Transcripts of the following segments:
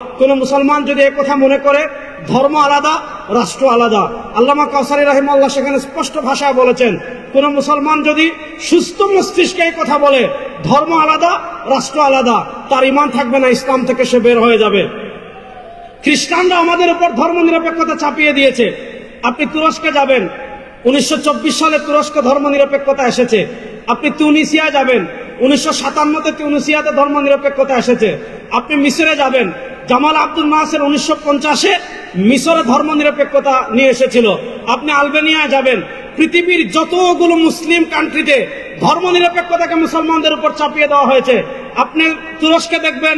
কোন মুসলমান যদি এই কথা মনে করে ধর্ম আলাদা রাষ্ট্র আলাদা, আল্লামা কাউসারী রাহিমাহুল্লাহ সেখানে স্পষ্ট ভাষায় বলেছেন, কোন মুসলমান যদি সুস্থ মস্তিষ্কে এই কথা বলে ধর্ম আলাদা রাষ্ট্র আলাদা, তার ঈমান থাকবে না, ইসলাম থেকে সে বের হয়ে যাবে। খ্রিস্টানরা আমাদের উপর ধর্ম নিরপেক্ষতা চাপিয়ে দিয়েছে। আপনি তুরস্কে যাবেন, 1924 সালে তুরস্ক ধর্ম নিরপেক্ষতা এসেছে। আপনি তিউনিসিয়া যাবেন, 1957-তে তিউনিসিয়াতে ধর্ম নিরপেক্ষতা এসেছে। আপনি মিশরে যাবেন, জামাল আব্দুল নাসের 1950-এ মিশরে ধর্ম নিরপেক্ষতা নিয়ে এসেছিল। আপনি আলবেনিয়া যাবেন, পৃথিবীর যতগুলো মুসলিম কান্ট্রিতে ধর্ম নিরপেক্ষতাকে মুসলমানদের উপর চাপিয়ে দেওয়া হয়েছে। আপনি তুরস্কে দেখবেন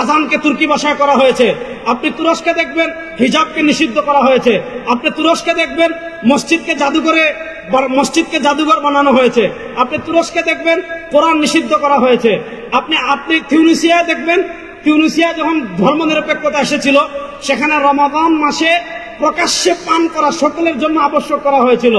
আজানকে তুর্কি ভাষায় করা হয়েছে। আপনি তুরস্কে দেখবেন হিজাবকে নিষিদ্ধ করা হয়েছে। আপনি তুরস্কে দেখবেন মসজিদকে জাদুঘর বানানো হয়েছে। আপনি তুরস্কে দেখবেন কোরআন নিষিদ্ধ করা হয়েছে। আপনি তিউনিসিয়ায় দেখবেন, তিউনিসিয়া যখন ধর্ম নিরপেক্ষতা এসেছিল সেখানে রমাদান মাসে প্রকাশ্যে পান করা সকলের জন্য আবশ্যক করা হয়েছিল।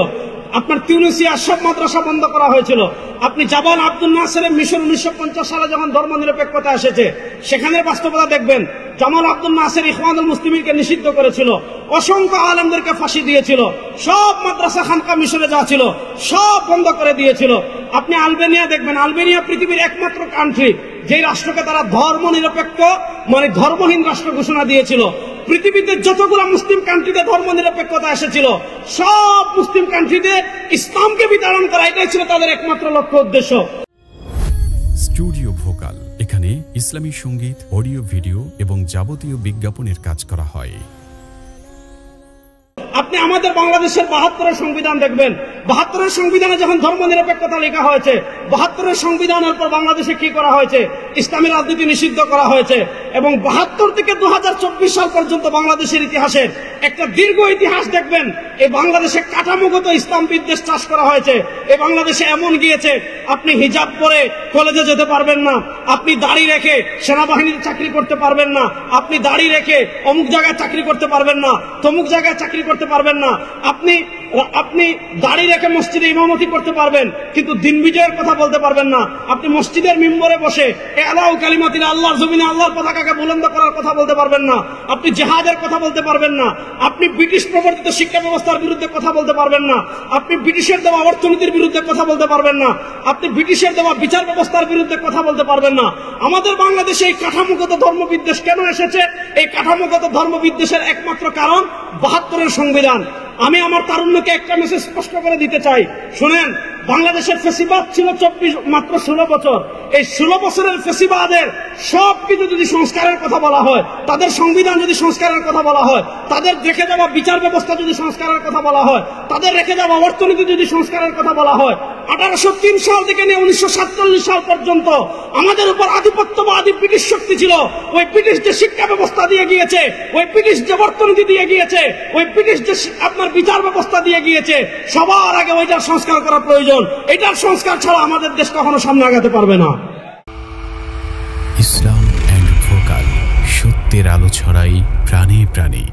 আপনার তিউনিসিয়া সব মাদ্রাসা বন্ধ করা হয়েছিল। আপনি জামাল আব্দুল নাসের মিশর 1950 সালে যখন ধর্ম নিরপেক্ষতা এসেছে সেখানে বাস্তবতা দেখবেন, জামাল আব্দুল নাসের ইখওয়ানুল মুসলিমিনকে নিষিদ্ধ করেছিল, অসংখ্য আলেমদেরকে ফাঁসি দিয়েছিল, সব মাদ্রাসা খানকা মিশরে যা ছিল সব বন্ধ করে দিয়েছিল। আপনি আলবেনিয়া দেখবেন, আলবেনিয়া পৃথিবীর একমাত্র কান্ট্রি যে রাষ্ট্রকে তারা ধর্ম নিরপেক্ষ মানে ধর্মহীন রাষ্ট্র ঘোষণা দিয়েছিল। পৃথিবীতে যতগুলো মুসলিম কান্ট্রিতে ধর্ম নিরপেক্ষতা এসেছিল সব মুসলিম কান্ট্রিতে ইসলামকে বিতাড়ন করা, এটাই ছিল তাদের একমাত্র লক্ষ্য উদ্দেশ্য। স্টুডিও ভোকাল, এখানে ইসলামী সঙ্গীত, অডিও, ভিডিও এবং যাবতীয় বিজ্ঞাপনের কাজ করা হয়। আপনি আমাদের বাংলাদেশের 72-এর সংবিধান দেখবেন, 72-এর সংবিধানে যখন ধর্ম নিরপেক্ষতা লেখা হয়েছে, 72-এর সংবিধানের পর বাংলাদেশে কি করা হয়েছে, ইসলামী রাজনীতি নিষিদ্ধ করা হয়েছে। এবং 72 থেকে 2024 সাল পর্যন্ত বাংলাদেশের ইতিহাসের একটা দীর্ঘ ইতিহাস দেখবেন, এই বাংলাদেশে কাঠামোগত ইসলাম বিদ্বেষ চাষ করা হয়েছে। এই বাংলাদেশে এমন গিয়েছে, আপনি হিজাব পরে কলেজে যেতে পারবেন না, আপনি দাড়ি রেখে সেনাবাহিনীতে চাকরি করতে পারবেন না, আপনি দাড়ি রেখে অমুক জায়গায় চাকরি করতে পারবেন না, তমুক জায়গায় চাকরি করতে পারবেন না, আপনি দাড়ি রেখে মসজিদে ইমামতি করতে পারবেন কিন্তু দিন বিজয়ের কথা বলতে পারবেন না। আপনি মসজিদের মিম্বরে বসে আল্লাহু কালিমাতিল্লাহ, আল্লাহর জমিনে আল্লাহর পতাকাকে বুলন্দ করার কথা বলতে পারবেন না। আপনি জিহাদের কথা বলতে পারবেন না। আপনি ব্রিটিশ প্রবর্তিত শিক্ষা ব্যবস্থার বিরুদ্ধে কথা বলতে পারবেন না। আপনি ব্রিটিশের দেওয়া অর্থনীতির বিরুদ্ধে কথা বলতে পারবেন না। আপনি ব্রিটিশের দেওয়া বিচার ব্যবস্থার বিরুদ্ধে কথা বলতে পারবেন না। আমাদের বাংলাদেশে এই কাঠামোগত ধর্মবিদ্বেষ কেন এসেছে? এই কাঠামোগত ধর্মবিদ্বেষের একমাত্র কারণ 72-এর সংবিধান। আমি আমার তারুণ্যকে একটা মেসেজ স্পষ্ট করে দিতে চাই, শুনেন, বাংলাদেশের ফেসিবাদ ছিল মাত্র 16 বছর। এই 16 বছরের ফেসিবাদের সবকিছু যদি সংস্কারের কথা বলা হয়, তাদের সংবিধান যদি সংস্কারের কথা বলা হয়, তাদের রেখে যাওয়া বিচার ব্যবস্থা যদি সংস্কারের কথা বলা হয়, তাদের রেখে যাওয়া অর্থনীতি যদি সংস্কারের কথা বলা হয়, 1803 সাল থেকে নিয়ে 1947 সাল পর্যন্ত আমাদের উপর আধিপত্যবাদী ব্রিটিশ শক্তি ছিল। ওই ব্রিটিশ যে শিক্ষা ব্যবস্থা দিয়ে গিয়েছে, ওই ব্রিটিশ যে অর্থনীতি দিয়ে গিয়েছে, ওই ব্রিটিশ যে আপনার বিচার ব্যবস্থা দিয়ে গিয়েছে, সবার আগে ওইটার সংস্কার করা প্রয়োজন। এটার সংস্কার ছাড়া আমাদের দেশ কখনো সামনে আগাতে পারবে না। ইসলাম এন্ড ভোকাল, সত্যের আলো ছড়াই প্রাণে প্রাণে।